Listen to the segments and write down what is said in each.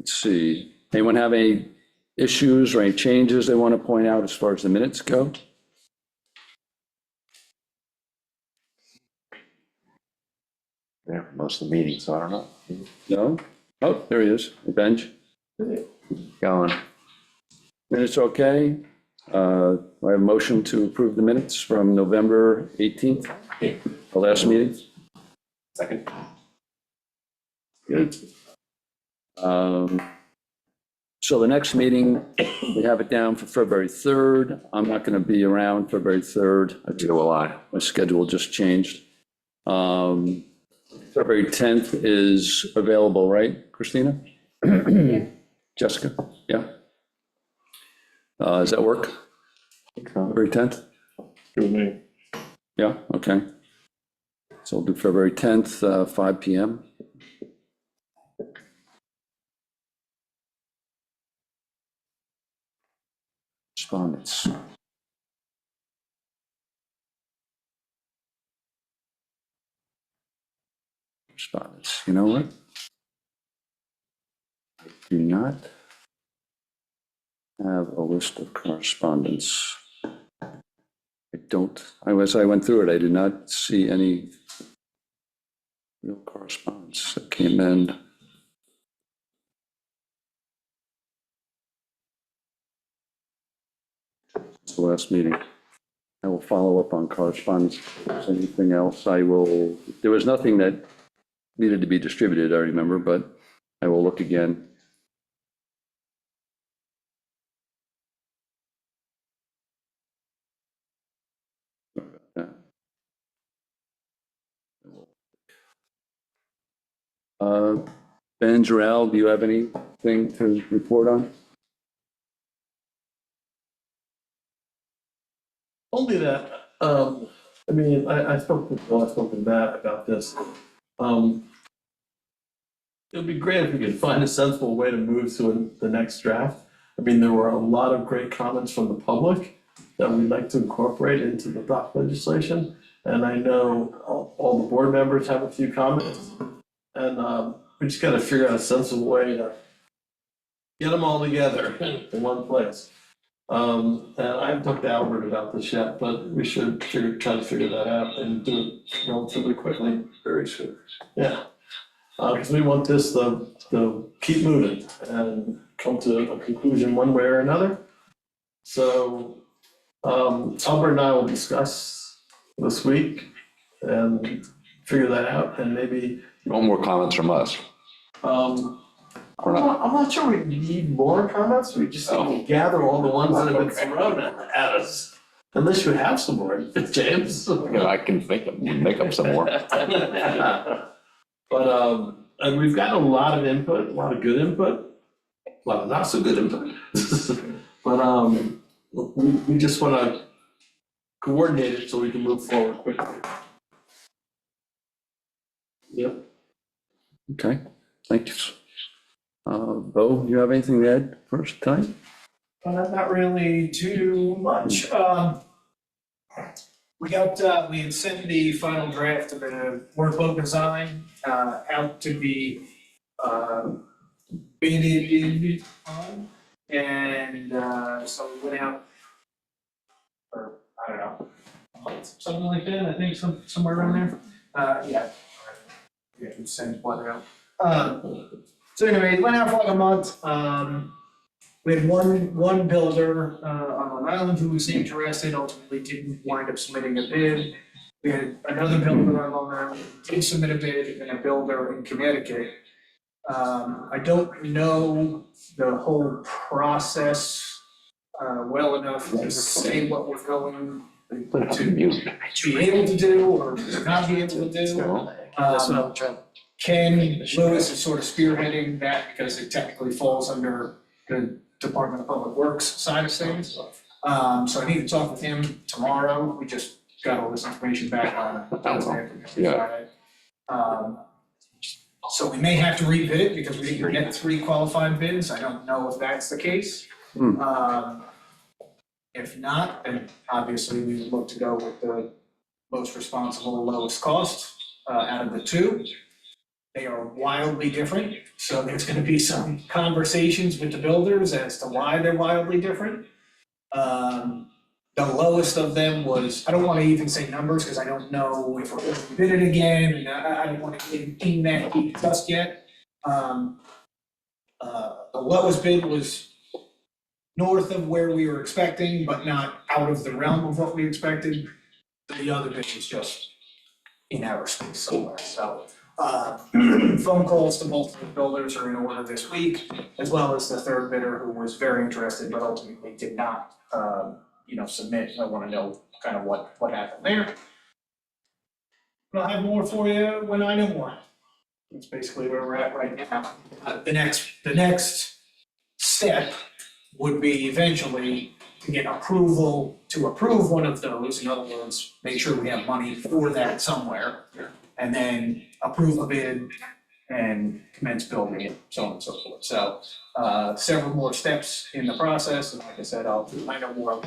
let's see. Anyone have any issues or any changes they want to point out as far as the minutes go? There for most of the meetings, so I don't know. No? Oh, there he is, Benj. Going. Minutes okay? I have a motion to approve the minutes from November 18th, the last meeting. Second. Good. So the next meeting, we have it down for February 3rd. I'm not going to be around February 3rd. Neither will I. My schedule just changed. February 10th is available, right, Christina? Yeah. Jessica? Yeah. Does that work? February 10th? Good with me. Yeah, okay. So we'll do February 10th, 5 PM. Respondents. Respondents, you know what? I do not have a list of correspondence. I don't, as I went through it, I did not see any real correspondence that came in. It's the last meeting. I will follow up on correspondence. If there's anything else, I will, there was nothing that needed to be distributed, I remember, but I will look again. Ben Jarrell, do you have anything to report on? Only that, I mean, I spoke to Matt about this. It would be great if we could find a sensible way to move to the next draft. I mean, there were a lot of great comments from the public that we'd like to incorporate into the doc legislation. And I know all the board members have a few comments. And we just gotta figure out a sensible way to get them all together in one place. And I haven't talked to Albert about this yet, but we should try to figure that out and do it relatively quickly. Very soon. Yeah, because we want this to keep moving and come to a conclusion one way or another. So Albert and I will discuss this week and figure that out, and maybe. You want more comments from us? I'm not sure we need more comments, we just need to gather all the ones that have been thrown at us. Unless you have some more, James. I can make up some more. But, and we've gotten a lot of input, a lot of good input, a lot of not so good input. But, we just wanna coordinate it so we can move forward quickly. Yep. Okay, thank you. Bo, you have anything to add first time? Not really too much. We had sent the final draft of the workboat design out to be bidded on, and so we went out for, I don't know, a month, something like that, I think, somewhere around there. Yeah, we sent one out. So anyway, it went out for like a month. We had one builder on Long Island who was interested, ultimately didn't wind up submitting a bid. We had another builder on Long Island who did submit a bid, and a builder in Connecticut. I don't know the whole process well enough to say what we're going to be able to do or not be able to do. That's what I'm trying. Ken Lewis is sort of spearheading that because it technically falls under the Department of Public Works side of things. So I need to talk with him tomorrow. We just got all this information back on Friday. So we may have to rebid it because we didn't get 3 qualified bids. I don't know if that's the case. If not, then obviously we would look to go with the most responsible, lowest cost out of the 2. They are wildly different, so there's gonna be some conversations with the builders as to why they're wildly different. The lowest of them was, I don't wanna even say numbers, because I don't know if we're gonna bid it again, and I don't wanna get in that deep just yet. The lowest bid was north of where we were expecting, but not out of the realm of what we expected. The other bid was just in outer space somewhere, so. Phone calls to multiple builders are in order this week, as well as the third bidder who was very interested, but ultimately did not, submit. I wanna know kind of what happened there. But I'll have more for you when I know more. That's basically where we're at right now. The next step would be eventually to get approval to approve one of those. In other words, make sure we have money for that somewhere. And then approve a bid and commence building it, so on and so forth. So, several more steps in the process, and like I said, I know more.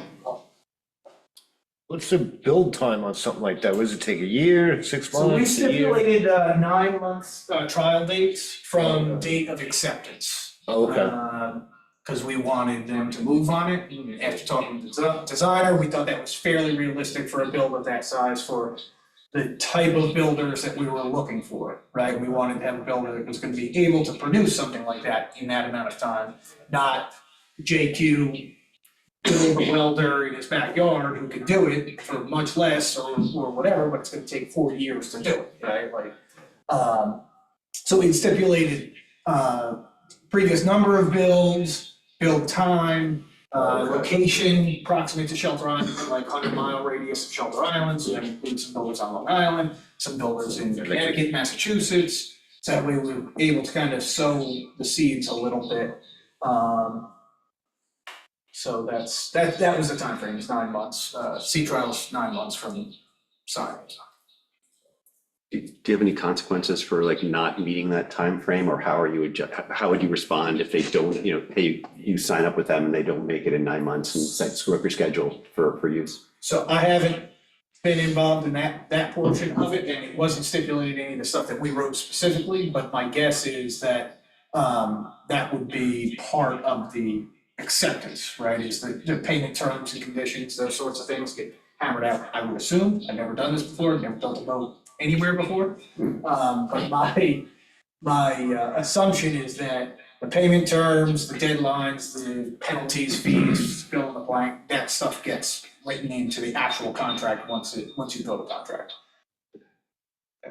What's the build time on something like that? Does it take a year, 6 So we months, a year? stipulated 9 months trial dates from date of acceptance. Oh, okay. Because we wanted them to move on it. And after talking to the designer, we thought that was fairly realistic for a build of that size for the type of builders that we were looking for, right? We wanted to have a builder that was gonna be able to produce something like that in that amount of time, not JQ build a welder in his backyard who could do it for much less or whatever, but it's gonna take 4 years to do it, right? So we stipulated, previous number of builds, build time, location proximate to Shelter Island, like 100-mile radius of Shelter Island, so that includes some builders on Long Island, some builders in Connecticut, Massachusetts. So that way we were able to kind of sow the seeds a little bit. So that was the timeframe, it's 9 months. Sea trial's 9 months from signing. Do you have any consequences for like not meeting that time frame, or how would you respond if they don't, hey, you sign up with them and they don't make it in 9 months and screw up your schedule for use? So I haven't been involved in that portion of it, and it wasn't stipulated any of the stuff that we wrote specifically, but my guess is that that would be part of the acceptance, right? Is the payment terms and conditions, those sorts of things get hammered out, I would assume. I've never done this before, never built a boat anywhere before. But my assumption is that the payment terms, the deadlines, the penalties, fees, fill in the blank, that stuff gets written into the actual contract once you build a contract.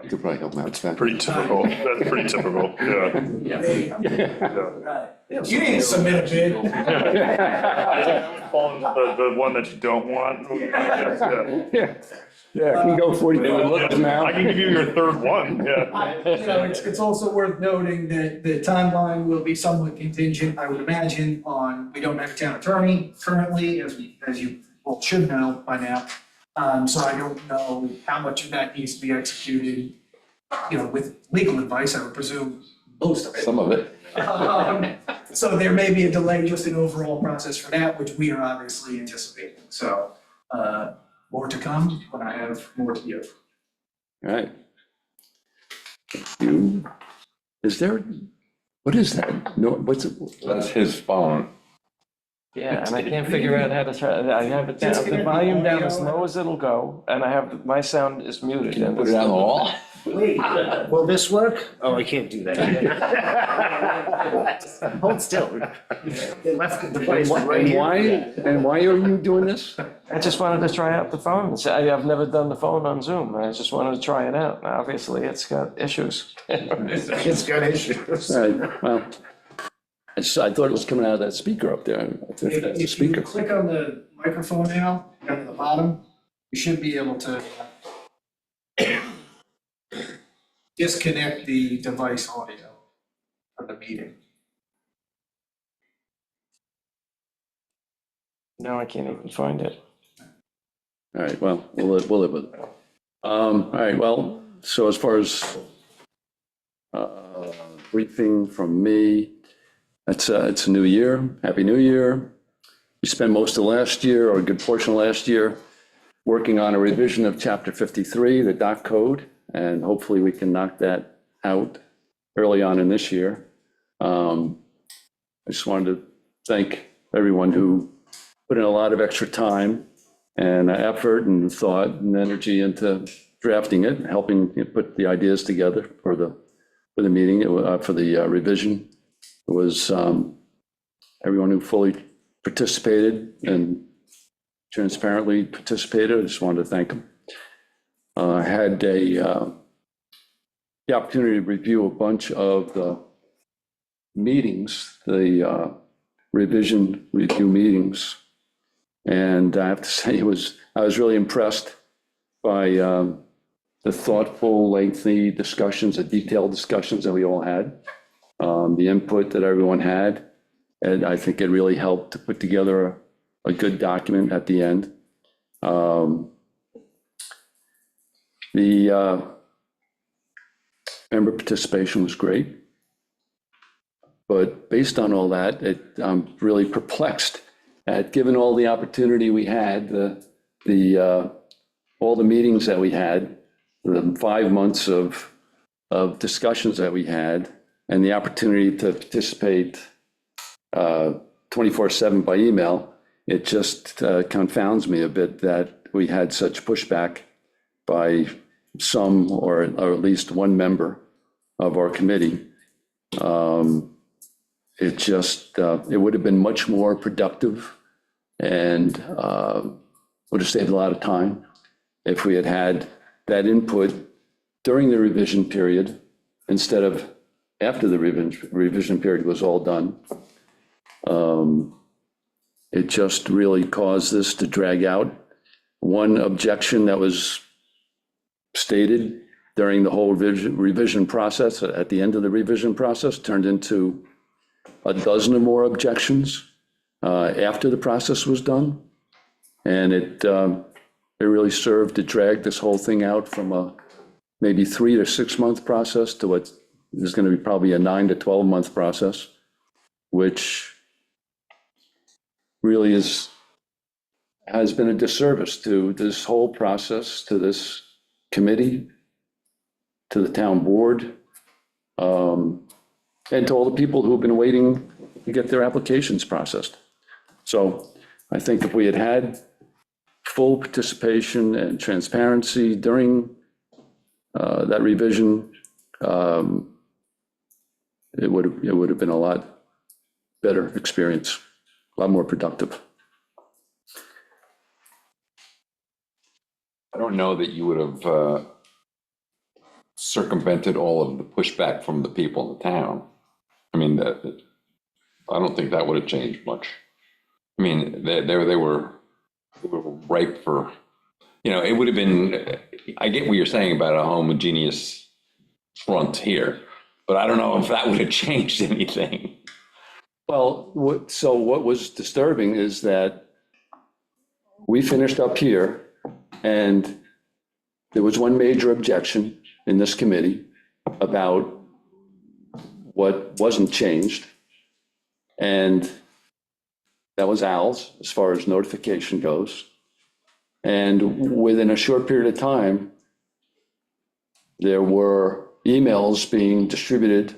You could probably help me out with that. Pretty typical, that's pretty typical, yeah. There you go. Yeah. Right. You didn't submit a bid. Fall into the one that you don't want. Yeah. Yeah, it can go 40 I can give you your third one, yeah. It's also worth noting that the timeline will be somewhat contingent, I would imagine, on, we don't have a town attorney currently, as you all should know by now. So I don't know how much of that needs to be executed, with legal advice, I would presume most of it. Some of it. So there may be a delay just in overall process for that, which we are obviously anticipating. So, more to come when I have more to give. All right. What is that? No, what's it? That's his phone. Yeah, and I can't figure out how to turn, I have it down, the volume down as low as it'll go, and I have, my sound is muted. Can you and put it on the wall? Wait, will this work? Oh, I can't do that. Hold still. They left the device right here. And why are you doing this? I just wanted to try out the phone. I've never done the phone on Zoom. I just wanted to try it out. Now, obviously, it's got issues. It's got issues. All right, well, I thought it was coming out of that speaker up there. If that's the If you speaker. click on the microphone now, down at the bottom, you should be able to disconnect the device audio from the meeting. No, I can't even find it. All right, well, we'll live with it. All right, well, so as far as briefing from me, it's a new year. Happy New Year. We spent most of last year, or a good portion of last year, working on a revision of Chapter 53, the dock code, and hopefully we can knock that out early on in this year. I just wanted to thank everyone who put in a lot of extra time and effort and thought and energy into drafting it, helping put the ideas together for the meeting, for the revision. It was everyone who fully participated and transparently participated. I just wanted to thank them. I had the opportunity to review a bunch of the meetings, the revision review meetings. And I have to say, I was really impressed by the thoughtful, lengthy discussions, the detailed discussions that we all had, the input that everyone had. And I think it really helped to put together a good document at the end. The member participation was great. But based on all that, I'm really perplexed at, given all the opportunity we had, all the meetings that we had, the 5 months of discussions that we had, and the opportunity to participate 24/7 by email, it just confounds me a bit that we had such pushback by some, or at least one member of our committee. It just, it would have been much more productive and would have saved a lot of time if we had had that input during the revision period instead of after the revision period was all done. It just really caused this to drag out. One objection that was stated during the whole revision process, at the end of the revision process, turned into a dozen or more objections after the process was done. And it really served to drag this whole thing out from a maybe 3 to 6 month process to what is going to be probably a 9 to 12 month process, which really has been a disservice to this whole process, to this committee, to the town board, and to all the people who've been waiting to get their applications processed. So I think if we had had full participation and transparency during that revision, it would have been a lot better experience, a lot more productive. I don't know that you would have circumvented all of the pushback from the people in the town. I mean, I don't think that would have changed much. I mean, they were ripe for, it would have been, I get what you're saying about a homogeneous front here, but I don't know if that would have changed anything. Well, what was disturbing is that we finished up here and there was one major objection in this committee about what wasn't changed. And that was Al's, as far as notification goes. And within a short period of time, there were emails being distributed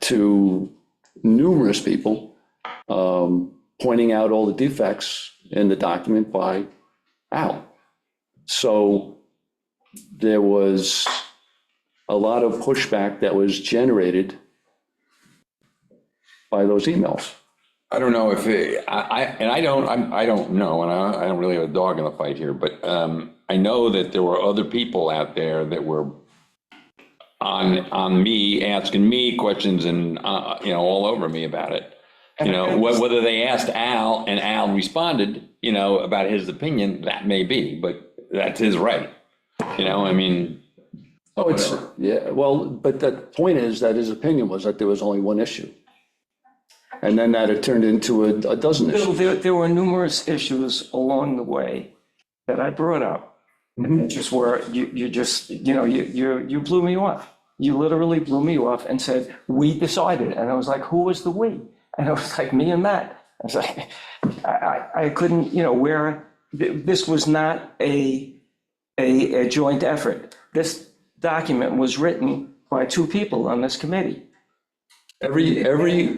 to numerous people, pointing out all the defects in the document by Al. So there was a lot of pushback that was generated by those emails. I don't know if I don't know, and I don't really have a dog in the fight here, but I know that there were other people out there that were on me, asking me questions and, all over me about it. Whether they asked Al and Al responded, about his opinion, that may be, but that's his right. I mean. Oh, yeah, well, but the point is that his opinion was that there was only one issue. And then that had turned into a dozen issues. There were numerous issues along the way that I brought up. And it just were, you just, you blew me off. You literally blew me off and said, we decided. And I was like, who was the we? And it was like me and Matt. I was like, I couldn't, where this was not a joint effort. This document was written by two people on this committee. Every,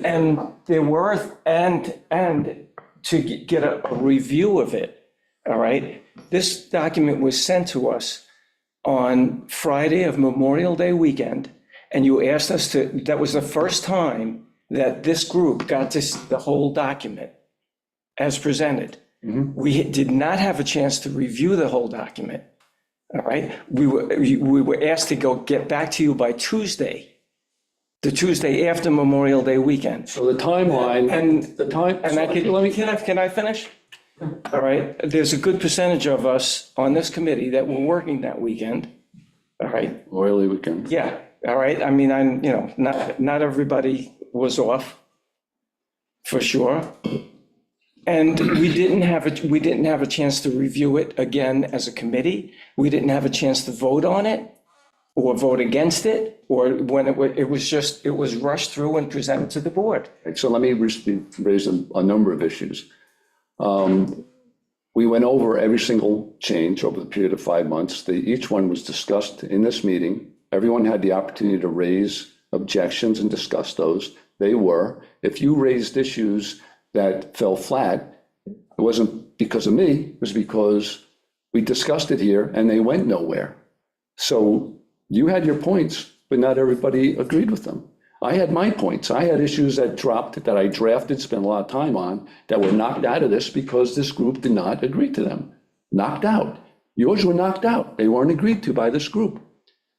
And there were, and to get a review of it, all right? This document was sent to us on Friday of Memorial Day weekend, and you asked us to, that was the first time that this group got this, the whole document as presented. We did not have a chance to review the whole document, all right? We were asked to get back to you by Tuesday, the Tuesday after Memorial Day weekend. so the timeline, And- the time, And can I finish? All right, there's a good percentage of us on this committee that were working that weekend, all right? oily weekend. Yeah, all right, I mean, not everybody was off, for sure. And we didn't have a chance to review it again as a committee. We didn't have a chance to vote on it or vote against it, or when it was rushed through and presented to the board. So let me raise a number of issues. We went over every single change over the period of 5 months. Each one was discussed in this meeting. Everyone had the opportunity to raise objections and discuss those. They were. If you raised issues that fell flat, it wasn't because of me, it was because we discussed it here and they went nowhere. So you had your points, but not everybody agreed with them. I had my points. I had issues that dropped, that I drafted, spent a lot of time on, that were knocked out of this because this group did not agree to them. Knocked out. Yours were knocked out. They weren't agreed to by this group.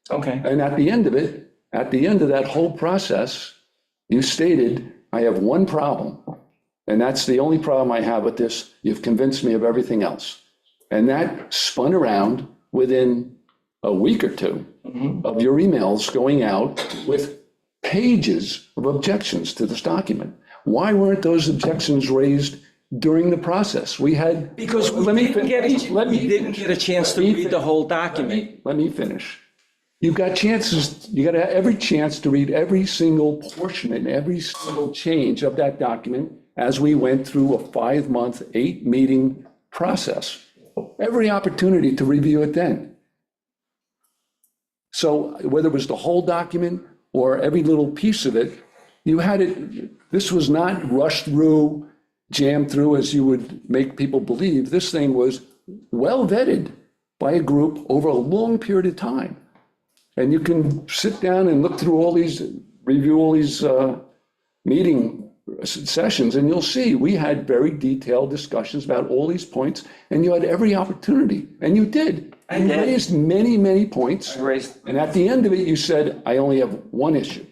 Okay. And at the end of it, at the end of that whole process, you stated, I have one problem. And that's the only problem I have with this. You've convinced me of everything else. And that spun around within a week or two of your emails going out with pages of objections to this document. Why weren't those objections raised during the process? We had. Because we Let me didn't get a chance to read the whole document. Let me finish. You've got chances, you got every chance to read every single portion and every single change of that document as we went through a 5-month, 8-meeting process. Every opportunity to review it then. So whether it was the whole document or every little piece of it, you had it, this was not rushed through, jammed through as you would make people believe. This thing was well vetted by a group over a long period of time. And you can sit down and look through all these, review all these meeting sessions, and you'll see we had very detailed discussions about all these points, and you had every opportunity, and you did. You raised many, many points. And at the end of it, you said, I only have one issue.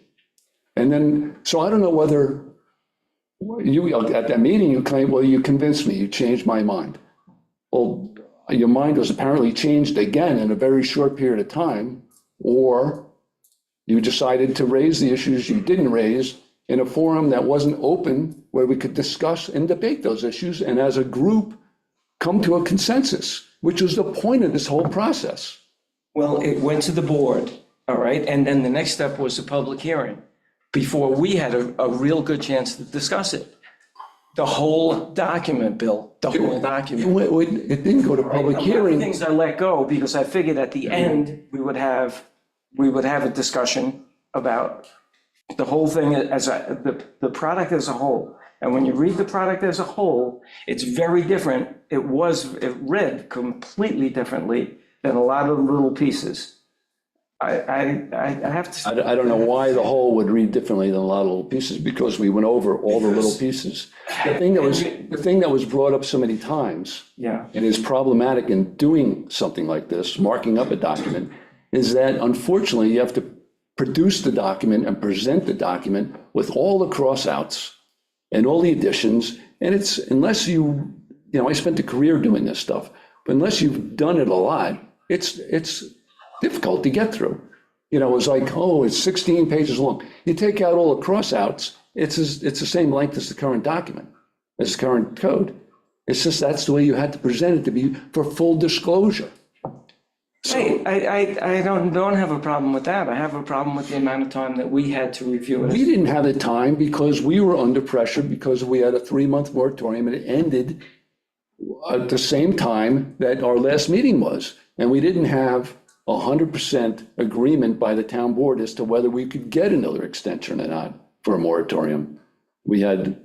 And then, so I don't know whether you, at that meeting, you claimed, well, you convinced me, you changed my mind. Well, your mind was apparently changed again in a very short period of time, or you decided to raise the issues you didn't raise in a forum that wasn't open where we could discuss and debate those issues and as a group come to a consensus, which was the point of this whole process. Well, it went to the board, all right? And then the next step was a public hearing before we had a real good chance to discuss it. The whole document, Bill, the whole document. It didn't go to public A lot of hearing. things I let go because I figured at the end, we would have a discussion about the whole thing as the product as a whole. And when you read the product as a whole, it's very different. It read completely differently than a lot of the little pieces. I have to. I don't know why the whole would read differently than a lot of little pieces, because we went over all the little pieces. The thing that was brought up so many times, Yeah. and is problematic in doing something like this, marking up a document, is that unfortunately you have to produce the document and present the document with all the crossouts and all the additions. And it's, unless you know, I spent a career doing this stuff, but unless you've done it a lot, it's difficult to get through. You know, it's like, oh, it's 16 pages long. You take out all the crossouts, it's the same length as the current document, as the current code. It's just, that's the way you had to present it to be for full disclosure. Hey, I don't have a problem with that. I have a problem with the amount of time that we had to review it. We didn't have the time because we were under pressure, because we had a 3-month moratorium and it ended at the same time that our last meeting was. And we didn't have 100% agreement by the town board as to whether we could get another extension or not for a moratorium. There's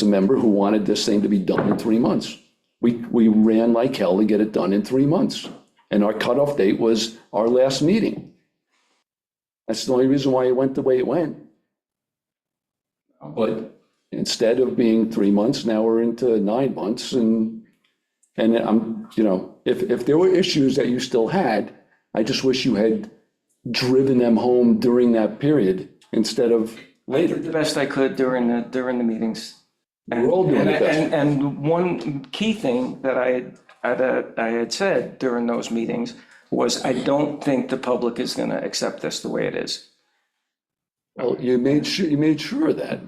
a member who wanted this thing to be done in 3 months. We ran like hell to get it done in 3 months. And our cutoff date was our last meeting. That's the only reason why it went the way it went. But instead of being 3 months, now we're into 9 months. And I'm, if there were issues that you still had, I just wish you had driven them home during that period instead of I did later. the best I could during the meetings. We're all doing the best. And one key thing that I had said during those meetings was, I don't think the public is going to accept this the way it is. Well, you made sure of that.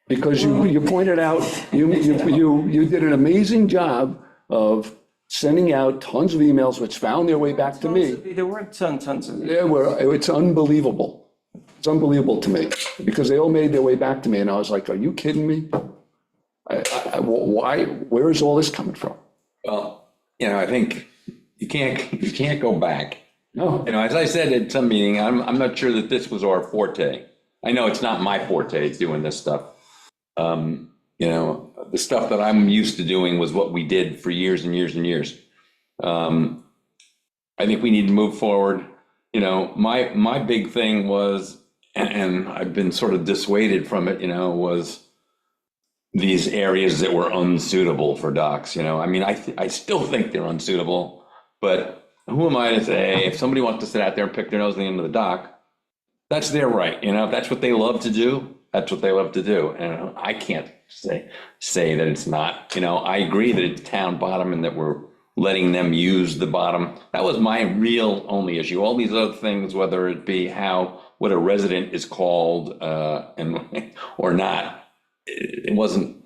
Because you pointed out, you did an amazing job of sending out tons of emails which found their way back to me. There weren't tons of. It's unbelievable. It's unbelievable to me, because they all made their way back to me, and I was like, are you kidding me? Why, where is all this coming from? Well, I think you can't go back. No, As I said at some meeting, I'm not sure that this was our forte. I know it's not my forte, doing this stuff. The stuff that I'm used to doing was what we did for years and years and years. I think we need to move forward. My big thing was, and I've been sort of dissuaded from it, was these areas that were unsuitable for docks. I still think they're unsuitable, but who am I to say, if somebody wants to sit out there and pick their nose in the end of the dock, that's their right. If that's what they love to do, that's what they love to do. And I can't say that it's not. I agree that it's town bottom and that we're letting them use the bottom. That was my real only issue. All these other things, whether it be what a resident is called or not, it wasn't,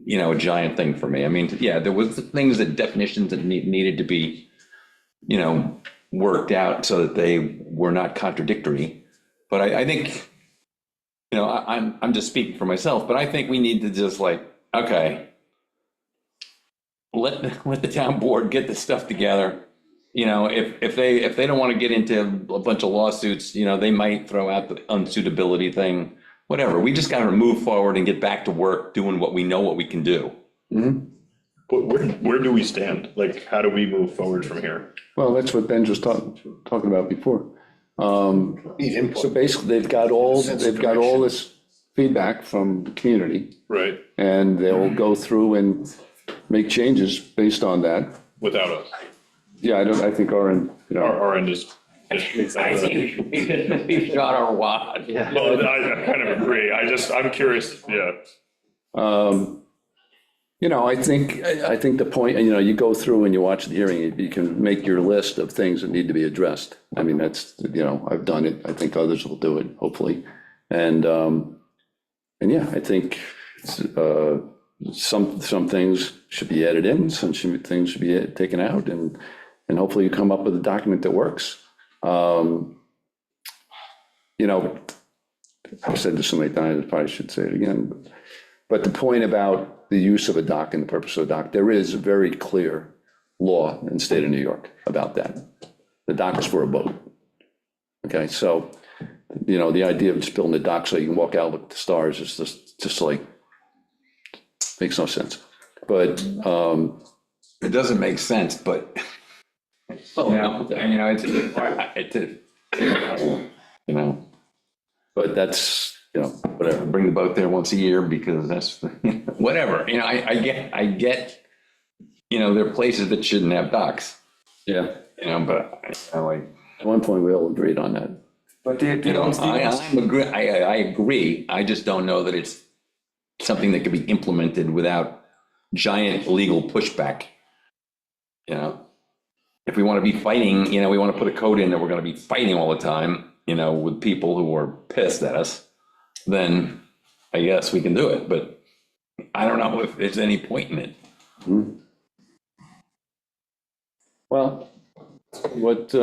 a giant thing for me. There was things that definitions that needed to be, worked out so that they were not contradictory. But I think, I'm just speaking for myself, but I think we need to just okay, let the town board get this stuff together. If they don't want to get into a bunch of lawsuits, they might throw out the unsuitability thing, whatever. We just got to move forward and get back to work doing what we know what we can do. Mm-hmm. But where do we stand? How do we move forward from here? well, that's what Ben was talking about before. So basically, they've got all this feedback from the community, Right, and they'll go through and make changes based on that. without us. Yeah, I think our end, Our end is. I think we shot our wad. Well, I kind of agree. I'm curious, yeah. I think the point, you go through and you watch the hearing, you can make your list of things that need to be addressed. That's, I've done it. I think others will do it, hopefully. And yeah, I think some things should be added in, things should be taken out, and hopefully you come up with a document that works. I've said this so many times, I probably should say it again, but the point about the use of a dock and the purpose of a dock, there is a very clear law in the state of New York about that. The dock is for a boat. Okay, so, the idea of just building a dock so you can walk out, look at the stars is just makes no sense. But, It doesn't make sense, but, but that's, whatever. bring the boat there once a year because that's, whatever, I get, there are places that shouldn't have docks, Yeah, but at one point we all agreed on that. But I agree. I just don't know that it's something that could be implemented without giant legal pushback. If we want to be fighting, we want to put a code in that we're going to be fighting all the time, with people who are pissed at us, then I guess we can do it. But I don't know if there's any point in it. Hmm. Well, what,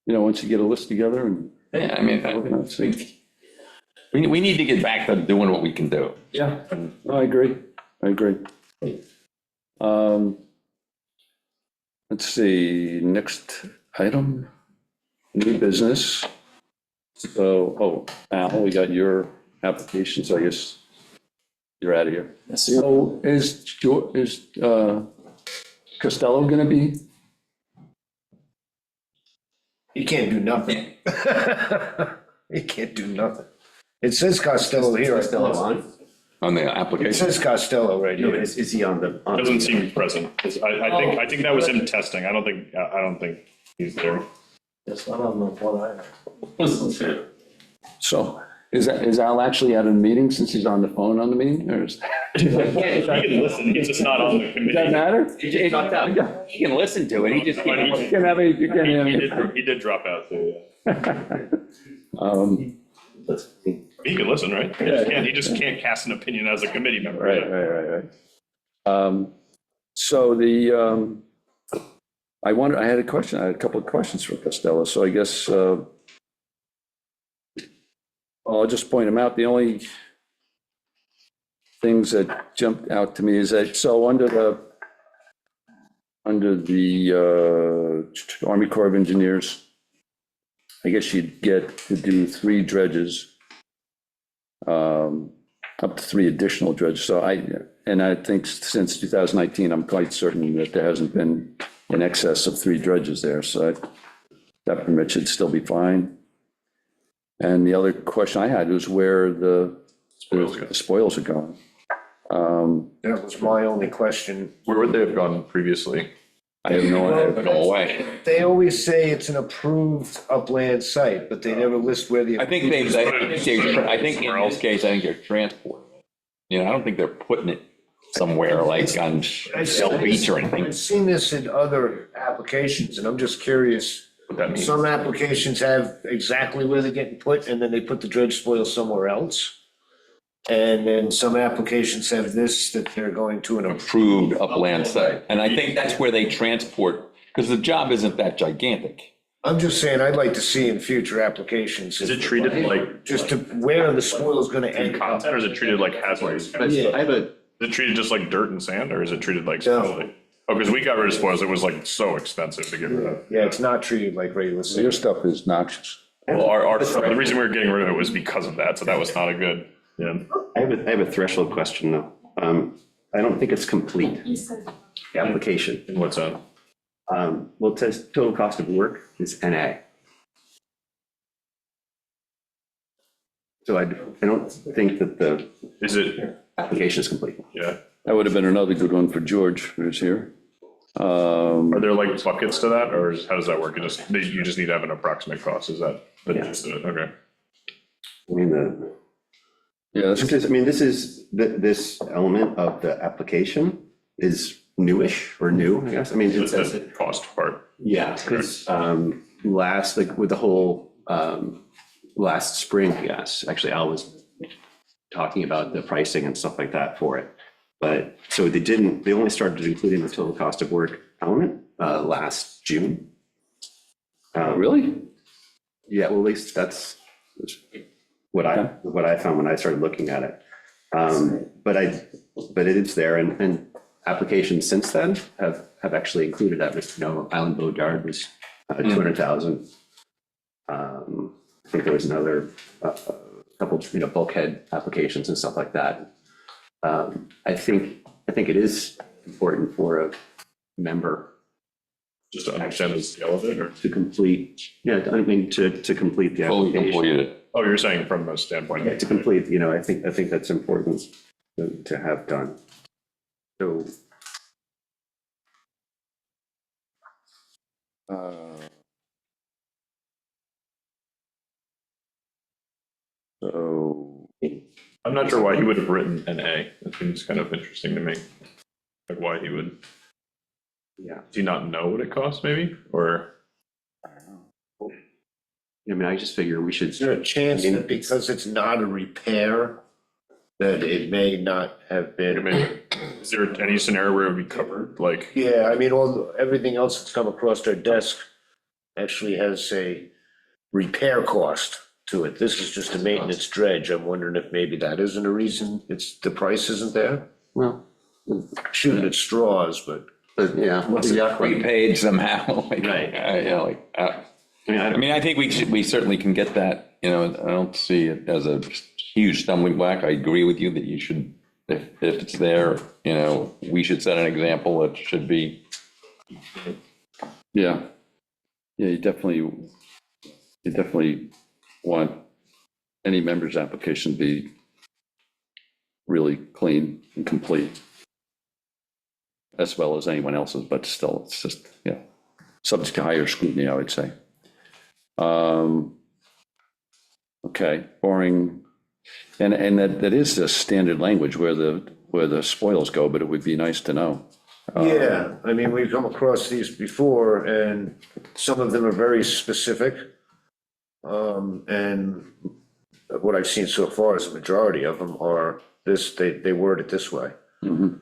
once you get a list together and. Yeah, we need to get back to doing what we can do. Yeah, no, I agree. let's see, next item, new business. So, oh, Al, we got your application, so I guess you're out of here. So is Costello gonna be? You can't do nothing. You can't do nothing. It says Costello here. Still on? On the It application. says Costello right No, but here. is he on the? on- Doesn't seem present. 'Cause I think that was him testing. I don't think he's there. It's not on the one I have. So is Al actually at a meeting since he's on the phone on the meeting, or is? He can listen, he's just not on the Does that committee. matter? He can listen to it, he just But You can have any, you can have any. he did drop out too, yeah. He can listen, right? He just can't cast an opinion as a committee member. Right. So I had a question, I had a couple of questions for Costello, so I guess, I'll just point them out. The only things that jumped out to me is that, so under the Army Corps of Engineers, I guess you'd get to do 3 dredges, up to 3 additional dredges. So I think since 2019, I'm quite certain that there hasn't been in excess of 3 dredges there. So that permit should still be fine. And the other question I had was where the spoils are going. That was my only question. Where would they have gone previously? I have no idea. Go away. They always say it's an approved upland site, but they never list where the. I think I think in this case, I think they're transporting it. You know, I don't think they're putting it somewhere like on Shell Beach or anything. I've seen this in other applications, and I'm just curious. What that means. Some applications have exactly where they're getting put, and then they put the dredge spoil somewhere else. And then some applications have this, that they're going to an Approved upland site. And I think that's where they transport, because the job isn't that gigantic. I'm just saying, I'd like to see in future applications. Is it treated like Just to where the spoil is gonna end up. content, or is it treated like hazardous? But Is I have a, it treated just like dirt and sand, or is it treated like No. spoilage? Oh, because we got rid of spoils, it was like so expensive to get rid of. Yeah, it's not treated like regular So your sand. stuff is noxious. Well, our stuff, the reason we were getting rid of it was because of that, so that was not a good, yeah. I have a threshold question though. I don't think it's complete, the application. What's that? Well, it says total cost of work is NA. So I don't think that the Is it, application is complete. yeah, That would have been another good one for George, who's here. are there like buckets to that, or how does that work? You just need to have an approximate cost, is that the Yeah. gist of it? Okay. I mean, Yeah, that's this element of the application is newish or new, I guess. I mean, It's it's, the cost part. yeah, because like with the whole, last spring, yes, actually Al was talking about the pricing and stuff like that for it. But, so they only started including the total cost of work element last June. really? Yeah, well, at least that's what I found when I started looking at it. But it is there, and applications since then have actually included that. Island Boat Yard was 200,000. I think there was another couple, bulkhead applications and stuff like that. I think it is important for a member Just to understand the scale of it, or? to complete, to complete the Fully application. completed. Oh, you're saying from a standpoint. Yeah, to complete, I think that's important to have done. So, So, I'm not sure why he would have written an A. That seems kind of interesting to me. Like why he would, yeah, do you not know what it costs maybe, or? I just figure we should. Is there a chance that because it's not a repair, that it may not have been? Is there any scenario where it would be covered, like? Yeah, I mean, everything else that's come across our desk actually has a repair cost to it. This is just a maintenance dredge. I'm wondering if maybe that isn't a reason the price isn't there? Well, Shooting at straws, but But yeah. Unless it's prepaid somehow, like, Right. yeah, like, I mean, I think we certainly can get that, you know, I don't see it as a huge stumbling block. I agree with you that you should, if it's there, you know, we should set an example. It should be. Yeah. Yeah, you definitely want any member's application to be really clean and complete, as well as anyone else's, but still, it's just, yeah, subject to higher scrutiny, I would say. Okay, boring. And that is the standard language where the spoils go, but it would be nice to know. Yeah, I mean, we've come across these before, and some of them are very specific. And what I've seen so far is the majority of them are this, they word it this way. Mhm.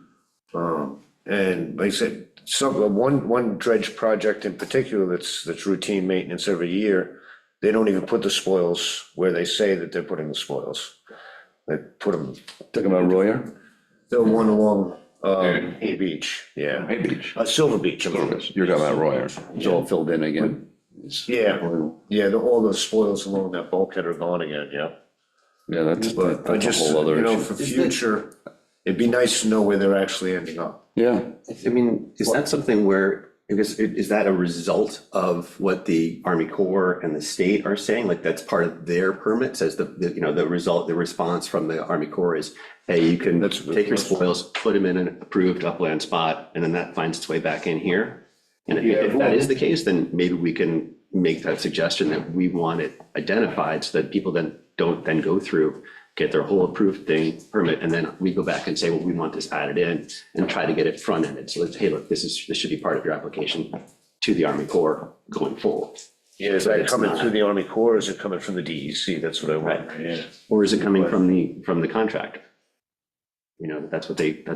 And like I said, one dredge project in particular that's routine maintenance every year, they don't even put the spoils where they say that they're putting the spoils. They put them, Talking about Royer? the one along, Hay Beach, yeah. Hay Beach. Silver Beach, I'm sorry. You're talking about Royer. It's all filled in again. Yeah, yeah, all the spoils along that bulkhead are gone again, yeah. Yeah, that's But I a just, whole other you know, issue. for future, it'd be nice to know where they're actually ending up. Yeah, I mean, is that something where, because is that a result of what the Army Corps and the state are saying? Like that's part of their permit, says you know, the result, the response from the Army Corps is, hey, you can That's a good take your question. spoils, put them in an approved upland spot, and then that finds its way back in here. And if Yeah. that is the case, then maybe we can make that suggestion that we want it identified so that people then don't then go through, get their whole approved permit, and then we go back and say, well, we want this added in and try to get it front ended. So let's, hey, look, this should be part of your application to the Army Corps going forward. Yeah, is that coming through the Army Corps, or is it coming from the DEC? That's what I want, yeah. Or is it coming from the contractor? You know, that's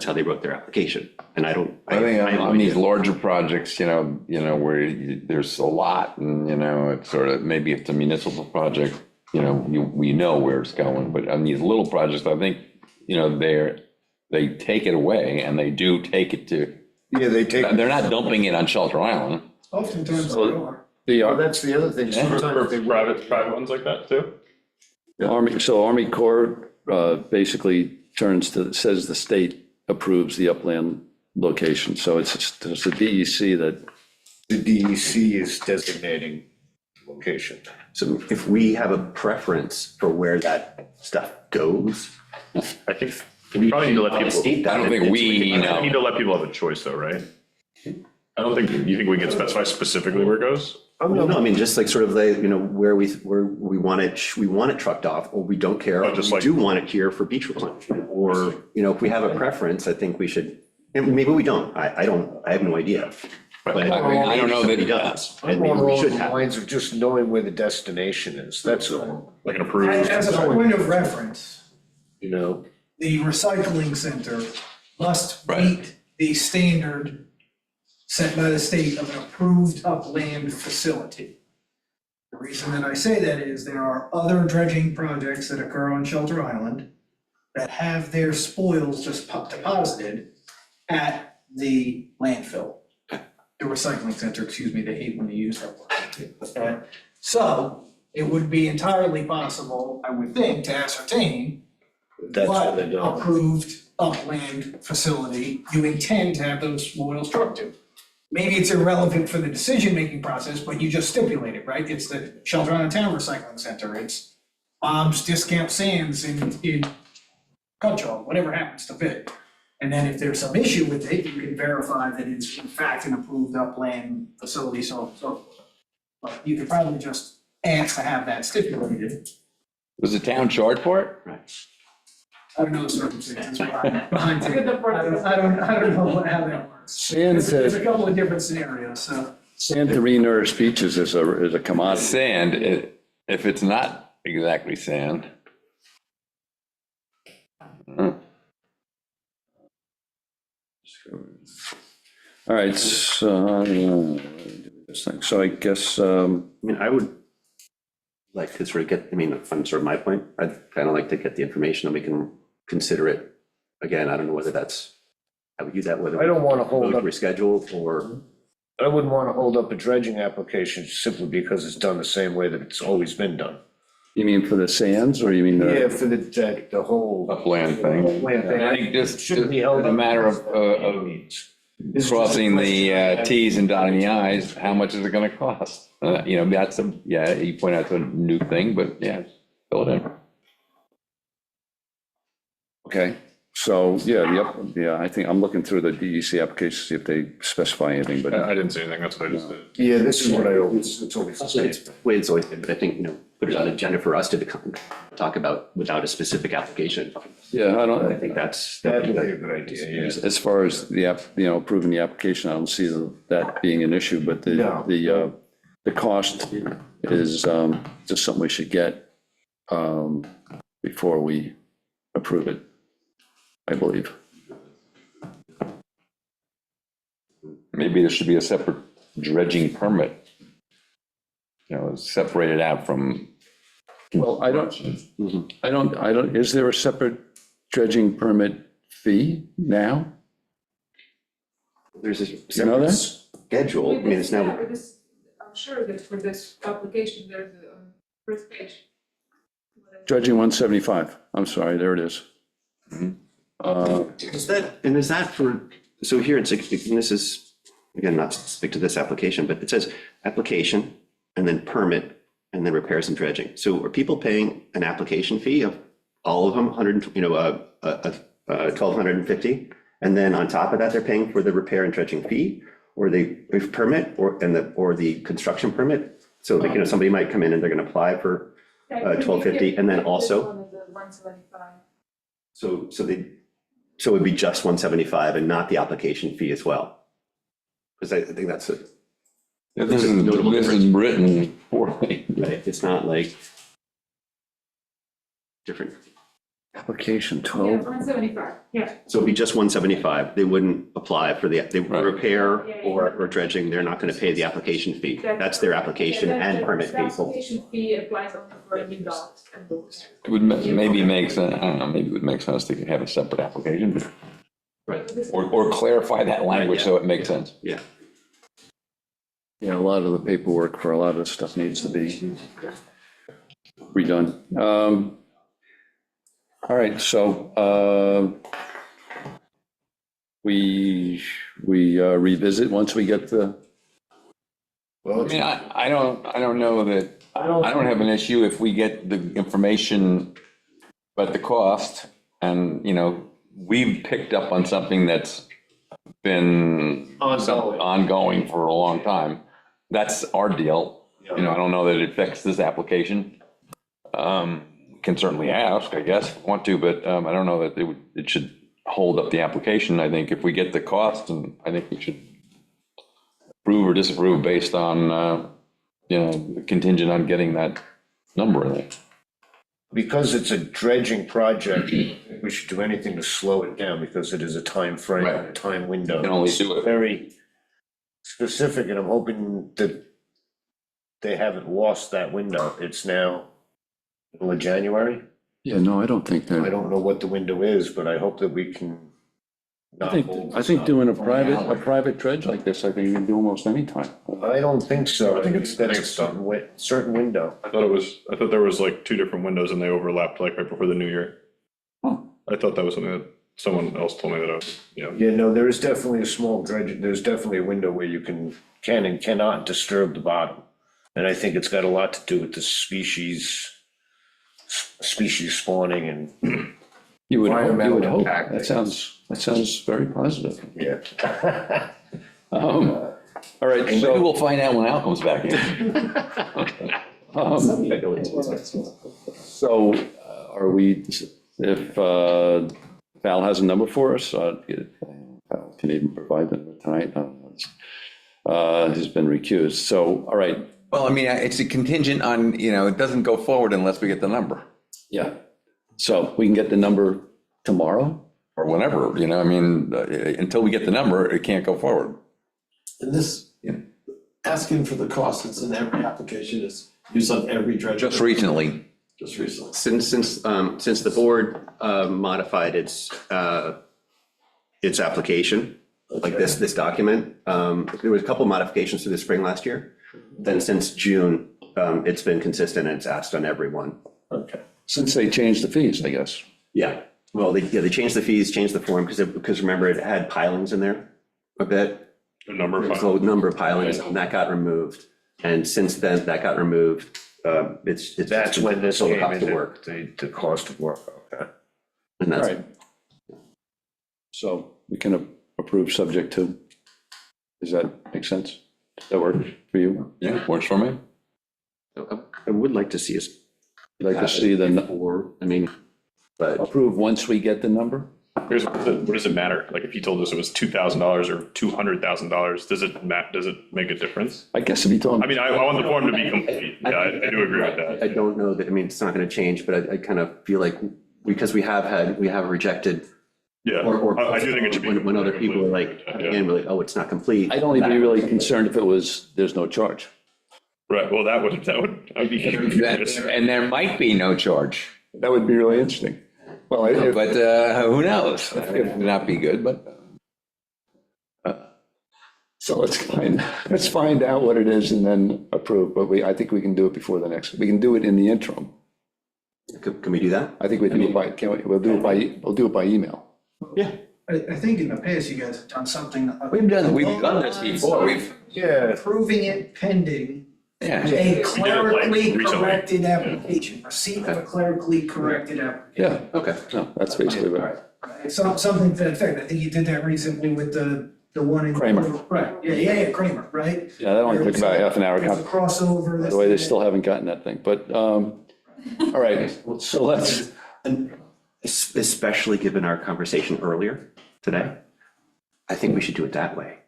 how they wrote their application. And I don't. I think have no on these idea. larger projects, you know, where there's a lot and, you know, it's sort of, maybe it's a municipal project, you know, we know where it's going, but on these little projects, I think, you know, they take it away and they do take it to, Yeah, they take, they're not dumping it on Shelter Island. Oftentimes they are. well, that's the other thing, sometimes they. Private ones like that too? Army Corps basically says the state approves the upland location. So it's the DEC that, The DEC is designating location. So if we have a preference for where that stuff goes. I think we probably need to let people, I don't think we I know. need to let people have a choice though, right? I don't think, you think we can specify specifically where it goes? Well, no, I mean, just like sort of like, you know, where we want it trucked off, or we don't care. Oh, just We like- do want it here for beach replenishment, or, you know, if we have a preference, I think we should, and maybe we don't, I have no idea. But I don't know that- He does, I'm and maybe more we along should the have. lines of just knowing where the destination is, that's all, Like an approved. As a point of reference, you know? the recycling center must Right. meet the standard set by the state of an approved upland facility. The reason that I say that is there are other dredging projects that occur on Shelter Island that have their spoils just deposited at the landfill. The recycling center, excuse me, they hate when you use that word. Okay? So it would be entirely possible, I would think, to ascertain That's where what they're going. approved upland facility you intend to have those spoils trucked to. Maybe it's irrelevant for the decision-making process, but you just stipulate it, right? It's the Shelter Island Town Recycling Center, it's Bob's Discount Sands in Cutchogue, whatever happens to fit. And then if there's some issue with it, you can verify that it's in fact an approved upland facility, so. But you could probably just ask to have that stipulated. Was the town charged for it? I don't know the circumstances behind it. I don't know how that works. There's a couple of different scenarios, so. Santorini Nurse Beaches is a commodity. Sand, if it's not exactly sand. All right, so I guess, I mean, I would like to sort of get, I mean, from sort of my point, I'd kind of like to get the information and we can consider it. Again, I don't know whether that's How would you do that, whether I don't want to hold vote up, to reschedule or, I wouldn't want to hold up a dredging application simply because it's done the same way that it's always been done. You mean for the sands, or you mean Yeah, the? for the whole. Upland thing. Land thing. I think just Shouldn't be held a up. matter of It's just a crossing the question. Ts and dotting the Is, how much is it gonna cost? You know, that's a, yeah, you point out to a new thing, but yeah, fill it in. Okay, so, yeah, I think I'm looking through the DEC application, see if they specify anything, but. I didn't see anything, that's what I just did. Yeah, this is what I always, it's always the also same. it's the way it's always been, but I think, put it on the agenda for us to talk about without a specific application. Yeah, I I don't, think that's. That'd be a good idea, yeah. as far as the approving the application, I don't see that being an issue, but No. the cost is, just something we should get, before we approve it, I believe. Maybe there should be a separate dredging permit. You know, separated out from. Well, I don't, is there a separate dredging permit fee now? There's a You know separate that? schedule. I mean, it's now, Yeah, with this, I'm sure that for this application, there's a first page. Dredging 175, I'm sorry, there it is. is that for, so here it's, and this is, again, not to speak to this application, but it says application and then permit and then repairs and dredging. So are people paying an application fee of all of them, 1,250? And then on top of that, they're paying for the repair and dredging fee, or the permit, or the construction permit? So like, somebody might come in and they're gonna apply for 1250, and then also, so it'd be just 175 and not the application fee as well? Because I think that's it. This is written poorly. Right, it's not like different. Application Yeah, 12, 175, yeah. So it'd be just 175. They wouldn't apply for the Right. repair or dredging. They're not going to pay the application fee. That's their application and permit The fee. application fee applies only for new dogs and dogs. It would maybe make sense, I don't know, maybe it would make sense to have a separate application, but- Right. or clarify that language so it makes sense. Yeah. yeah, a lot of the paperwork for a lot of this stuff needs to be redone. All right, so we revisit once we get the, I mean, I don't know that, I don't have an issue if we get the information about the cost and, we've picked up on something that's been ongoing for a long time. That's our deal. I don't know that it affects this application. Can certainly ask, I guess, if we want to, but I don't know that it should hold up the application. I think if we get the cost, and I think we should approve or disapprove based on, contingent on getting that number in there. Because it's a dredging project, we should do anything to slow it down because it is a time frame, Right. time window. You can only do it. Very specific, and I'm hoping that they haven't lost that window. It's now middle of January. yeah, no, I don't think I that, don't know what the window is, but I hope that we can not hold I this think up. doing a private dredge like this, I think you can do almost any time. I don't think so. I think it's That's a next time. certain window. I thought there was like two different windows and they overlapped like right before the new year. Huh. I thought that was something that someone else told me that Yeah, no, there is definitely a small dredge, there's definitely a window where you can and cannot disturb the bottom. And I think it's got a lot to do with the species spawning and, You would Environmental hope, impact. that sounds very positive. yeah. All right, Maybe so, we'll find out when Al comes back in. so are we, if Val has a number for us, Val can even provide them tonight. He's been recused, so, all right, Well, I mean, it's a contingent on, it doesn't go forward unless we get the number yeah. So we can get the number tomorrow? or whenever, until we get the number, it can't go forward. And this, asking for the cost, it's in every application, is used on every dredge. Just recently. Just recently. Since the board modified its its application, like this document. There was a couple modifications through the spring last year. Then since June, it's been consistent and it's asked on everyone. Okay. Since they changed the fees, I guess. Yeah, well, they changed the fees, changed the form, because remember, it had pilings in there a bit. The number of. There's a number of pilings, and that got removed. And since then, that got removed. It's. That's when this so came tough to in, work. the cost of work, okay. And All that's, right. So we can approve subject to, does that make sense? Does that work for you? Yeah, works for me. I would like to see us. You'd like to see the, Or, I mean, but approve once we get the number? Here's what does it matter? Like if he told us it was $2,000 or $200,000, does it make a difference? I guess if you told I mean, I want the form to be complete. Yeah, I do agree with that. I don't know that, I mean, it's not gonna change, but I kind of feel like, because we have rejected. Yeah, Or I do think it should be. When other people are like, Yeah. again, we're like, oh, it's not complete. I'd only be really concerned if it was, there's no charge. Right, well, that would be. And there might be no charge, That would be really interesting. Well, if, but who knows? It would not be good, but so let's find out what it is and then approve, but I think we can do it before the next, we can do it in the interim. Can we do that? I think we do it by, we'll do it by email. Yeah. I think in the past, you guys have done something. we've done this before. Yeah, Approving it pending Yeah, a like, clerically recently. corrected application, receipt of a clerically corrected application. Yeah, Okay. no, that's basically what. Right. Something to that effect. I think you did that recently with the one in. Kramer. Right, yeah, Kramer, right? Yeah, that only took about half an hour. There's a crossover. By the way, they still haven't gotten that thing, but, all right, so let's, And especially given our conversation earlier today, I think we should do it that way.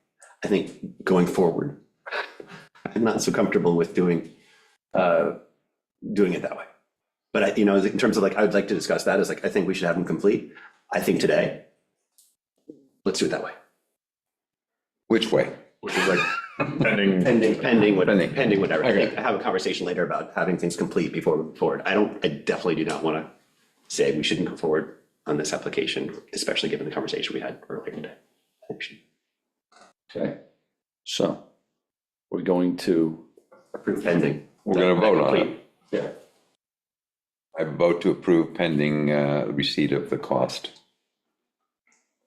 I think going forward, I'm not so comfortable with doing it that way. But in terms of like, I would like to discuss that as like, I think we should have them complete. I think today, let's do it that way. which way? Which is like pending. Pending whatever. I think have a conversation later about having things complete before we move forward. I definitely do not want to say we shouldn't go forward on this application, especially given the conversation we had earlier today. I think we should okay, so we're going to, approve pending. We're gonna vote on it. Complete. yeah, I vote to approve pending receipt of the cost.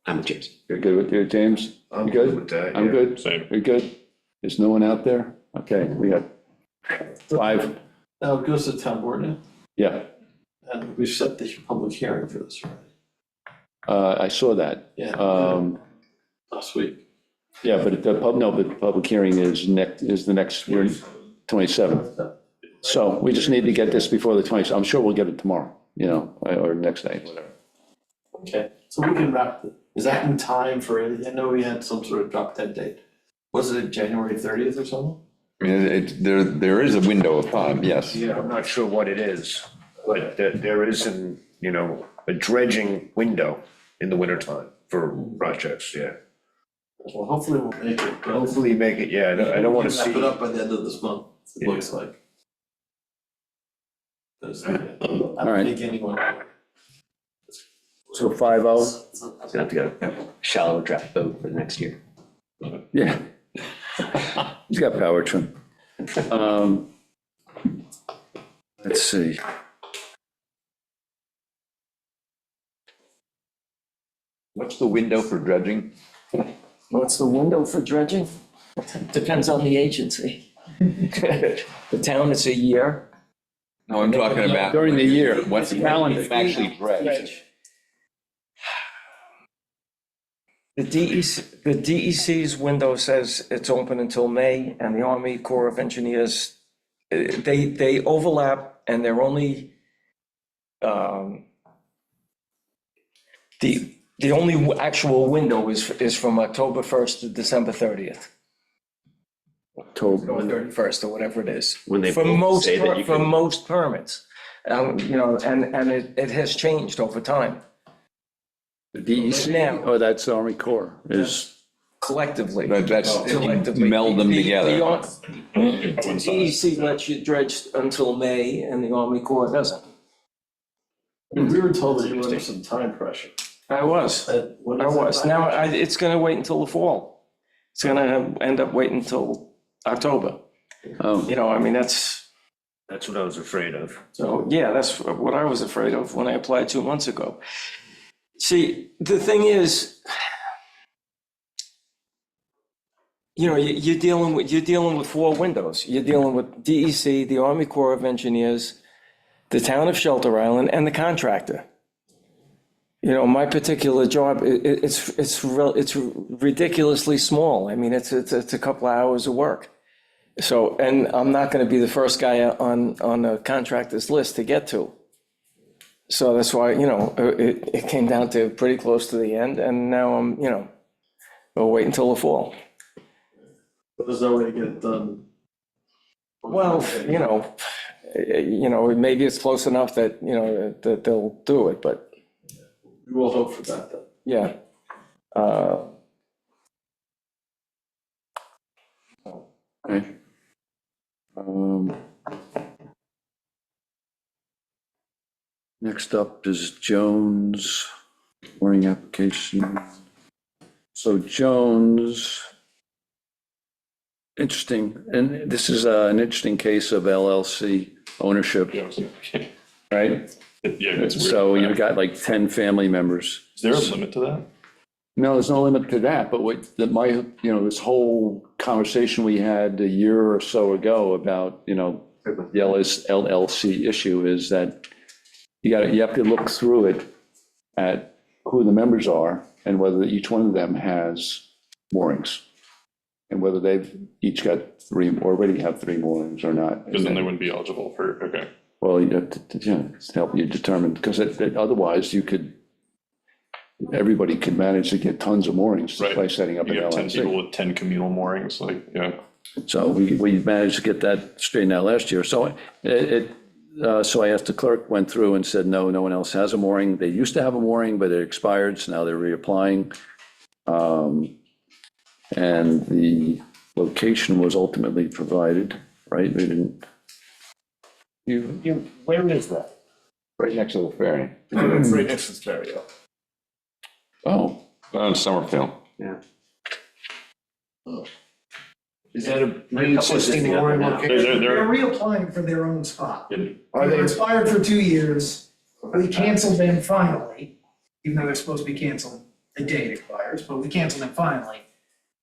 I'm with James. you're good with your, James? I'm You good with that, I'm yeah. good? Same. You're good? There's no one out there? Okay, we got 5, Now it goes to town board now, yeah, and we've set the public hearing for this already. I saw that. Yeah. Last week. Yeah, but the public hearing is the next, 27th. So we just need to get this before the 20th. I'm sure we'll get it tomorrow, or next day, whatever. Okay, so we can wrap it. Is that in time for, I know we had some sort of drop dead date. Was it January 30th or something? I mean, there is a window of time, yes. Yeah, I'm not sure what it is, but there is a dredging window in the wintertime for projects, yeah. Well, hopefully we'll make it. Hopefully make it, yeah, I don't want to Wrap see. it up by the end of this month, it Yeah. looks like. I All don't right. think anyone. So 5-0, It's gonna have to go shallow draft vote for the next year. yeah. He's got power trim. Let's see. What's the window for dredging? What's the window for dredging? Depends on the agency. The town is a year. No, I'm talking about. During the year. What's the Calendar. actually dredged? The DEC's window says it's open until May, and the Army Corps of Engineers, they overlap, and they're only, the only actual window is from October 1st to December 30th. October. Or 31st, or whatever it is. When they For both most, say that you for can- most permits. And it has changed over time, The DEC, Now. oh, that's the Army Corps, is, collectively. That's, Collectively. meld them The- together. The DEC lets you dredge until May, and the Army Corps doesn't. We were told that you were under some time pressure. I was. What I is it? was. Now, it's gonna wait until the fall. It's gonna end up waiting until October. Oh, You know, I mean, that's, That's what I was afraid of. so, yeah, that's what I was afraid of when I applied 2 months ago. See, the thing is, you know, you're dealing with four windows. You're dealing with DEC, the Army Corps of Engineers, the town of Shelter Island, and the contractor. You know, my particular job, it's ridiculously small. I mean, it's a couple of hours of work. So, and I'm not going to be the first guy on the contractor's list to get to. So that's why, you know, it came down to pretty close to the end, and now I'm, you know, we'll wait until the fall. But there's no way to get it done. Well, you know, maybe it's close enough that, you know, that they'll do it, but We will hope for that then. yeah. okay. Next up is Jones, warning application. So Jones, interesting, and this is an interesting case of LLC ownership, right? Yeah, it's weird. So you've got like 10 family members. Is there a limit to that? No, there's no limit to that, but this whole conversation we had a year or so ago about, you know, the LLC issue is that you have to look through it at who the members are and whether each one of them has moorings. And whether they've each got already have 3 moorings or not. Because then they wouldn't be eligible for, okay. Well, you have to help you determine, because otherwise everybody could manage to get tons of moorings just Right. by setting up an You have 10 people LLC. with 10 communal moorings, like, yeah. So we managed to get that straightened out last year. So so I asked the clerk, went through and said, no one else has a mooring. They used to have a mooring, but it expired, so now they're reapplying. And the location was ultimately provided, right? We didn't. Where is that? Right next to the ferry. It's right next to stereo. Oh, In Summerfield. Is that a pre-existing mooring location? They're reapplying for their own spot. Are They were they, expired for 2 years. We canceled them finally, even though they're supposed to be canceled the day it expires, but we canceled them finally.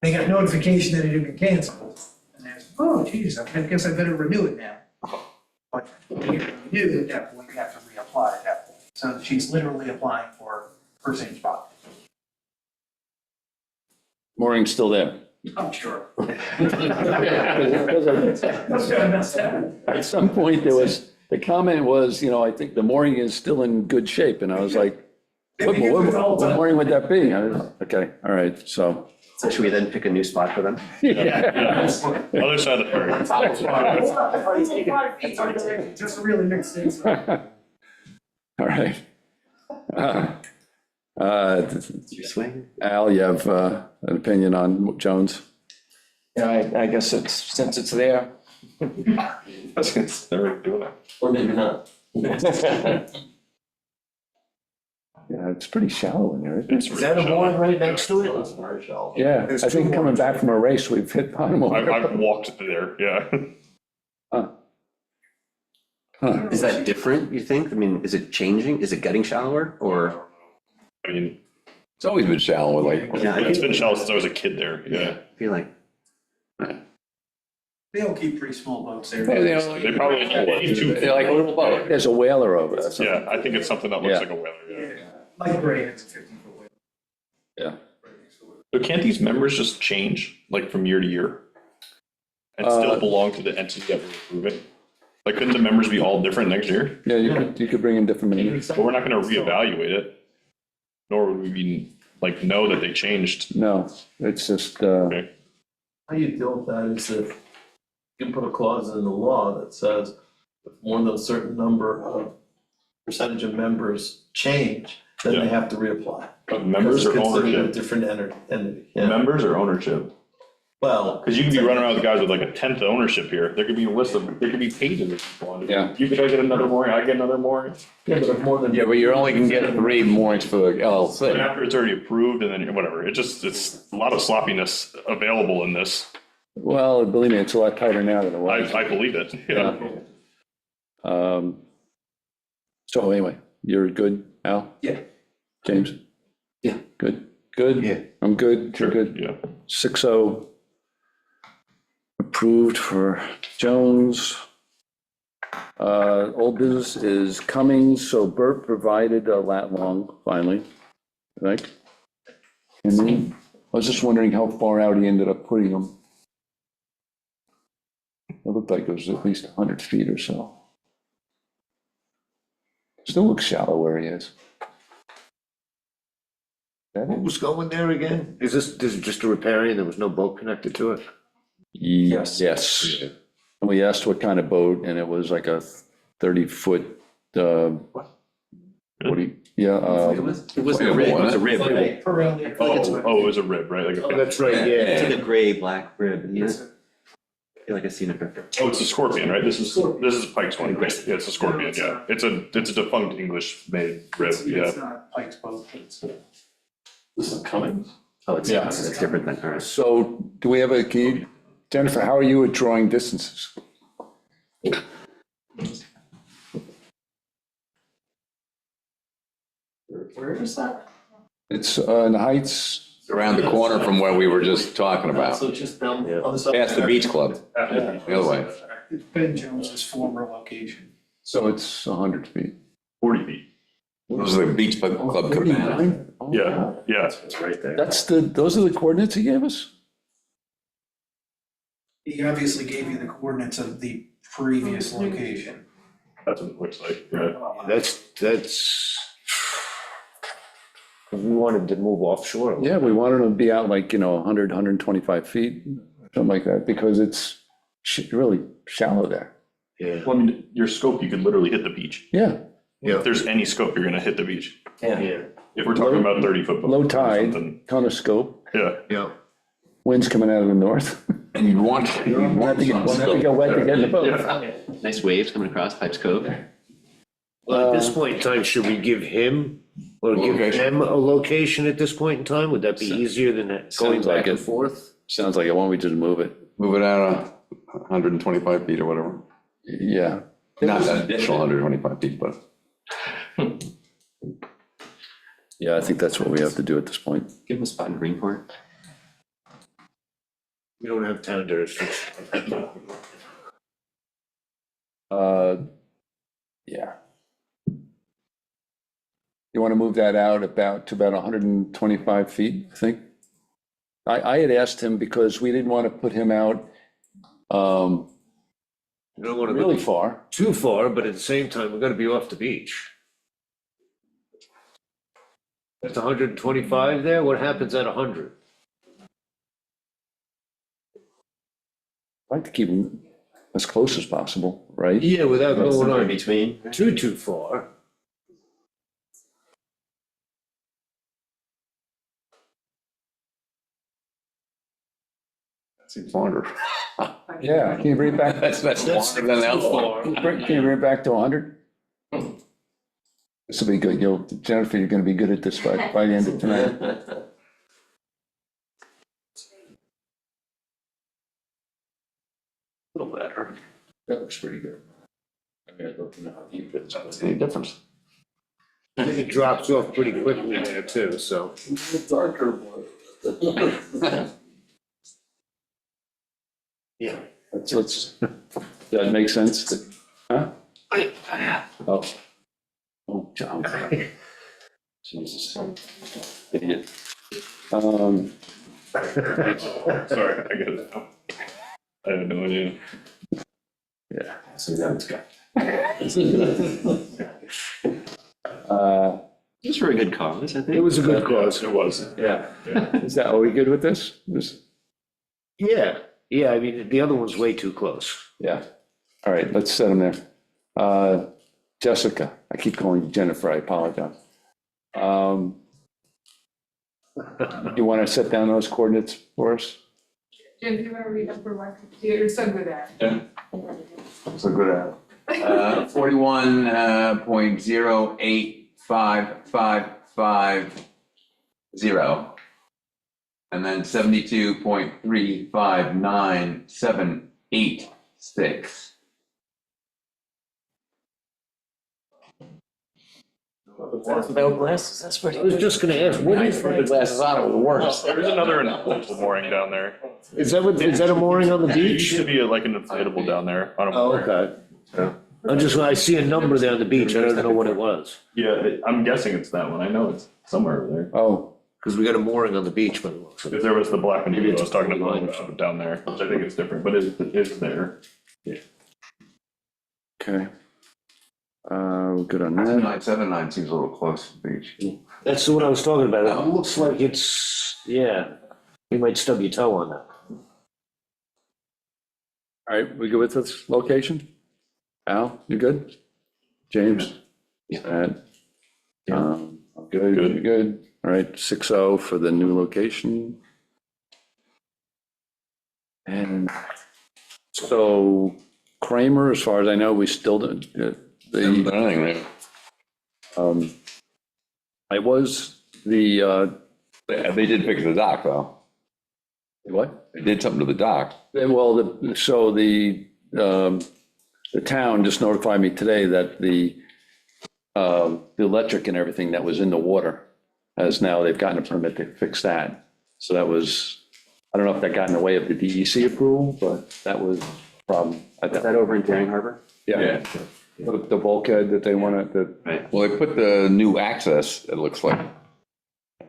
They got notification that it had been canceled. And they're, oh, geez, I guess I better renew it now. But to get renewed at that point, you have to reapply at that point. So she's literally applying for her same spot. mooring's still there. I'm sure. Because That's kind of messed up. at some point, the comment was, you know, I think the mooring is still in good shape. And I was like, what mooring would that be? Okay, all right, so. So should we then pick a new spot for them? Yeah. Other side of the ferry. 5 feet under, just really mixed things up. All right. Your swing? Al, you have an opinion on Jones? Yeah, I guess since it's there. They're doing it. Or maybe not. Yeah, it's pretty shallow in there, isn't it? is that a mooring right next to it? Yeah, There's I think two coming moorings. back from a race, we've hit bottom I've water. walked there, yeah. Huh. Is that different, you think? I mean, is it changing? Is it getting shallower or? I mean, It's always been shallow, like, Yeah, I it's feel- been shallow since I was a kid there, yeah. I feel like, They all keep pretty small boats there. They probably need 2 They're like a little boat. There's a whaler over there. so- Yeah, I think it's something that looks Yeah. like a whaler, yeah. Like Gray, it's a 15-foot whale. Yeah. So can't these members just change, like, from year to year? And still belong to the entity that we're approving? Like, couldn't the members be all different next year? Yeah, you could bring in different members. But we're not gonna reevaluate it. Nor would we be, like, know that they changed. No, it's just, Okay. How you deal with that is if you can put a clause in the law that says if more than a certain number of percentage of members change, then they Yeah. have to reapply. But members Because or it's considered a ownership? different entity, yeah. Members or ownership? Well, Because you could be running around with guys with like a 10th ownership here. There could be a list of, there could be pages of people. Yeah. You could go get another mooring, I get another mooring. yeah, but if more than. Yeah, but you only can get 3 moorings for the But LLC. after it's already approved and then whatever, it's a lot of sloppiness available in this. Well, believe me, it's a lot tighter now than it was. I believe it. Yeah. So anyway, you're good, Al? Yeah. James? Yeah. Good, good? Yeah. I'm good, Sure. you're good? Yeah. 6-0 approved for Jones. Old business is coming, so Bert provided a lat long, finally, I think. And then, I was just wondering how far out he ended up putting them. It looked like it was at least 100 feet or so. Still looks shallow where he is. That What it? was going there again? Is this just a riparian? There was no boat connected to it? Yes. Yes. And we asked what kind of boat, and it was like a 30-foot, It was a rib, it was a rib, right? Pirelli. Oh, it was a rib, right? Like Oh, a, that's right, It's yeah. like a gray, black rib, isn't it? I feel like I've seen it before. oh, it's a scorpion, right? This is Pike's one. Yeah, it's a scorpion, yeah. It's a defunct English-made rib, yeah. It's not Pike's boat, it's. This is Cummings. Oh, it's Yeah. it's different than ours. So do we have a key? Jennifer, how are you at drawing distances? Where is that? It's in the Heights. It's around the corner from where we were just talking about, So just down Yeah. on the side. past the beach club, the other way. It's Ben Jones's former location. So it's 100 feet. 40 feet. Those are the beach club cabana. 39? Oh, Yeah, wow. yeah. It's right there. Those are the coordinates he gave us? He obviously gave you the coordinates of the previous location. That's what it looks like, yeah. That's. We wanted to move offshore. Yeah, we wanted them to be out like, 100, 125 feet, something like that, because it's really shallow there. Yeah, Well, I mean, your scope, you could literally hit the beach. Yeah, If there's any scope, you're gonna hit the beach. Yeah. yeah, If we're talking about 30-foot. low tide, ton of scope, Yeah. yeah. winds coming out of the north. And you want Have to go wet to get in the boat. Yeah. Nice waves coming across Pipes Cove. Well, at this point in time, should we give him, or give Location. them a location at this point in time? Would that be easier than that going Sounds like back and it. forth? Sounds like it, why don't we just move it? move it out 125 feet or whatever. Yeah. Not that additional 125 feet, but Yeah, I think that's what we have to do at this point. Give them a spot in Greenport. We don't have town jurisdiction. Yeah. You want to move that out to about 125 feet, I think? I had asked him because we didn't want to put him out You don't want to really go far. too far, but at the same time, we're gonna be off the beach. That's 125 there, what happens at 100? I'd like to keep him as close as possible, right? Yeah, without going Somewhere in on between. too far. that seems longer. Yeah, can you bring it back? That's longer than that one. Can you bring it back to 100? This will be good. Jennifer, you're going to be good at this by the end of tonight. A little better. That looks pretty good. I mean, I'd love to know how deep it is. Any difference? I think it drops off pretty quickly there too, so. Darker. Yeah. Let's, that makes sense? Huh? Oh. Oh, John. Jesus. Idiot. Sorry, I get it now. I have no idea. Yeah. So that's good. It's for a good cause, I It think. was a good cause. It was. Yeah. Is that, are we good with this? Yeah, yeah, I mean, the other one's way too close. Yeah. All right, let's set them there. Jessica, I keep calling you Jennifer, I apologize. You want to set down those coordinates for us? Jim, do you want to read up for one? You're so good at it. So good at it. 41.085550. And then 72.359786. Without glasses, that's pretty I was just gonna ask, what is Put the glasses on, it would work. There's another inflatable mooring down there. is that a mooring on the There used beach? to be like an inflatable down there on a Oh, mooring. okay. I see a number there on the beach, I don't know what it was, Yeah, I'm guessing it's that one. I know it's somewhere over there. Oh, because we got a mooring on the beach, but it looks like. If there was the black and blue, I it's was talking about, line. which is down there, which I think is different, but it's there. okay. We're good on that. 979 seems a little close to the beach. That's what I was talking about, it looks like it's, yeah, you might stub your toe on that. All right, we good with this location? Al, you good? James? Yeah. Ed? Good, you're good. All right, 6-0 for the new location. And so Kramer, as far as I know, we still don't, Haven't done anything, right? I was the, They did fix the dock, though. what? They did something to the dock. Well, the town just notified me today that the electric and everything that was in the water they've gotten a permit to fix that. So that was, I don't know if that got in the way of the DEC approval, but that was a problem. Is that over in Daring Harbor? Yeah, the bulkhead that they wanted, Right. Well, they put the new access, it looks like. I'm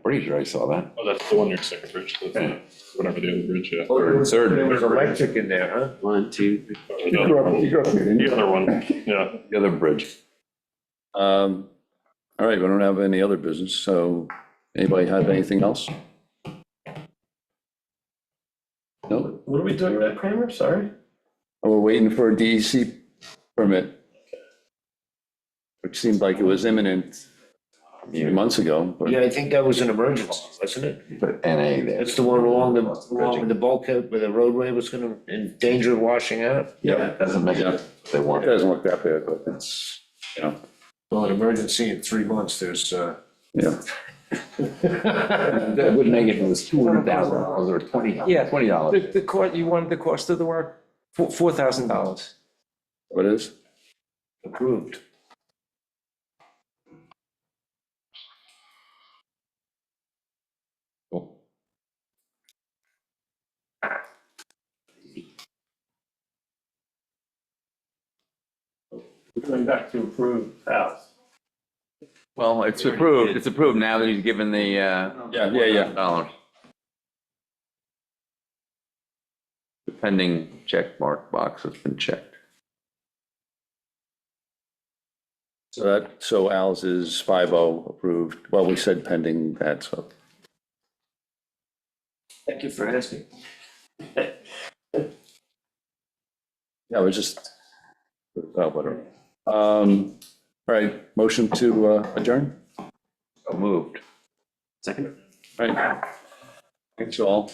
pretty sure I saw that. Oh, that's the one near Second Bridge. That's whatever the other bridge, yeah. Third. There was electric in there, huh? 1, 2, 3. The other one, yeah. The other bridge. all right, we don't have any other business, so anybody have anything else? No, What are we doing at Kramer, sorry? we're waiting for a DEC permit, which seemed like it was imminent a few months ago, but Yeah, I think that was an emergency, wasn't it? Put NA there. That's the one along the bulkhead where the roadway was gonna, in danger of washing out? Yeah, doesn't make Yeah. it, they it want. doesn't look that bad, but it's, Well, an emergency in 3 months, there's, yeah. That would make it, it was $200,000 or $20. Yeah. $20. The cost, you wanted the cost of the work? $4,000. What is? approved. Cool. We're going back to approved house. Well, it's approved now that he's given the, Yeah. $1,000. The pending check mark box has been checked. So Al's is 5-0 approved. Well, we said pending that, so. Thank you for asking. Yeah, we just, whatever. All right, motion to adjourn? So moved. Second? All right. Thanks all.